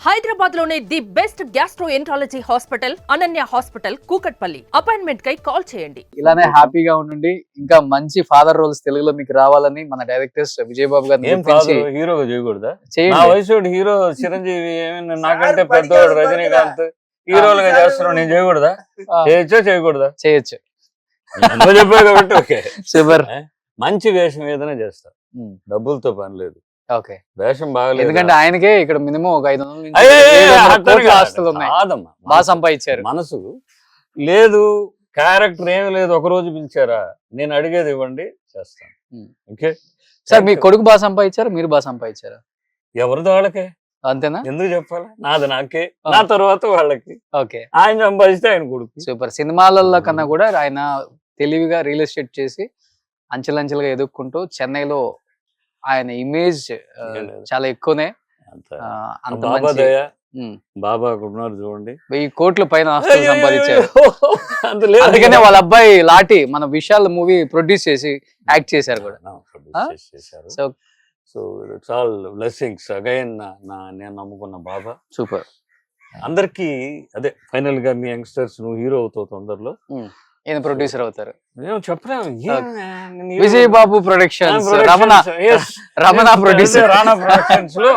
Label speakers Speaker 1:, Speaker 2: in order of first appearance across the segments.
Speaker 1: హైదరాబాద్ లోనే the best gastroenterology hospital Ananya hospital Kukatpally. Appointment కై call చేయండి.
Speaker 2: ఇలానే హ్యాపీగా ఉండండి. ఇంకా మంచి ఫాదర్ రోల్స్ తెలుగులో మీకు రావాలని మన డైరెక్టర్స్ విజయ్ బాబు గారిని
Speaker 3: హీరోగా చేయకూడదా?
Speaker 2: చేయండి.
Speaker 3: నా వయసు హీరో చిరంజీవి నాకంటే పెద్దవాడు రజనీకాంత్ హీరోలుగా చేస్తున్నాడు, నేను చేయకూడదా? చేయొచ్చా చేయకూడదా?
Speaker 2: చేయొచ్చు.
Speaker 3: ఎంతో చెప్పావు కాబట్టి ఓకే.
Speaker 2: సూపర్.
Speaker 3: మంచి వేషం ఏదైనా చేస్తా, డబ్బులతో పని లేదు.
Speaker 2: ఓకే,
Speaker 3: వేషం బాగలేదు.
Speaker 2: ఎందుకంటే ఆయనకే ఇక్కడ మినిమం ఒక 500 ఆస్తులు ఉన్నాయి, బాగా సంపాదించారు.
Speaker 3: మనసు లేదు, క్యారెక్టర్ ఏమి లేదు, ఒక రోజు పిలిచారా, నేను అడిగేది ఇవ్వండి చేస్తాను. ఓకే
Speaker 2: సార్, మీ కొడుకు బాగా సంపాదించారు, మీరు బాగా సంపాదించారా?
Speaker 3: ఎవరిదో వాళ్ళకే,
Speaker 2: అంతేనా?
Speaker 3: ఎందుకు చెప్పాలి? నాది నాకే, నా తర్వాత వాళ్ళకి.
Speaker 2: ఓకే,
Speaker 3: ఆయన సంపాదిస్తే ఆయన కొడుకు.
Speaker 2: సూపర్. సినిమాలలో కన్నా కూడా ఆయన తెలివిగా రియల్ ఎస్టేట్ చేసి అంచెలంచెలుగా ఎదుక్కుంటూ చెన్నైలో ఆయన ఇమేజ్ చాలా ఎక్కువనే.
Speaker 3: బాబా ఉన్నారు చూడండి,
Speaker 2: 1000 కోట్ల పైన ఆస్తులు సంపాదించారు. అందుకనే వాళ్ళ అబ్బాయి లాటి మన విశాల్ మూవీ ప్రొడ్యూస్ చేసి యాక్ట్ చేశారు కూడా.
Speaker 3: So it's all blessings again. నేను నమ్ముకున్న బాబా
Speaker 2: సూపర్.
Speaker 3: అందరికి అదే ఫైనల్ గా మీ యంగ్స్టర్స్ నువ్వు హీరో అవుతావు తొందరలో,
Speaker 2: ఈయన ప్రొడ్యూసర్ అవుతారు.
Speaker 3: చెప్పలేము.
Speaker 2: Vijay Babu productions, Ramana producer,
Speaker 3: Rana productions లో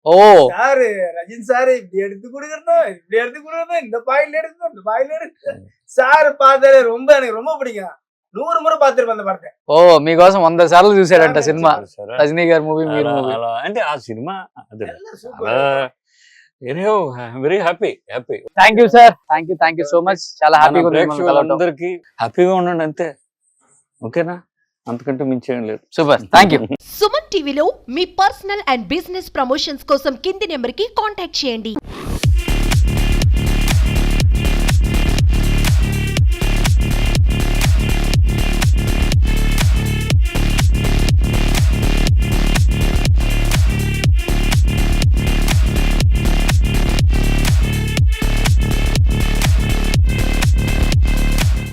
Speaker 2: ஓ
Speaker 4: சாரு ரஜினி சாரு இப்படி எடுத்து கொடுக்கணும், இப்படி எடுத்து கொடுக்கணும், இந்த பாயில் எடுக்கணும், இந்த பாயில் எடுக்கணும். சாரு பார்த்தாலே ரொம்ப எனக்கு ரொம்ப பிடிக்கும். 100 முறை பார்த்திருப்பேன் அந்த படத்தை.
Speaker 2: ఓ మీకోసం 100 సార్లు చూసారంట సినిమా, రజనీ గారి మూవీ, మీరు మూవీ.
Speaker 3: అంటే ఆ cinema very happy.
Speaker 2: Thank you sir, thank you so much. చాలా హ్యాపీగా ఉంది.
Speaker 3: అందరికి హ్యాపీగా ఉండండి అంతే, ఓకేనా? అంతకంటే మించేం లేదు.
Speaker 2: Super, thank you.
Speaker 5: సుమన్ టీవీలో మీ పర్సనల్ అండ్ బిజినెస్ ప్రమోషన్స్ కోసం కింది నెంబర్కి కాంటాక్ట్ చేయండి.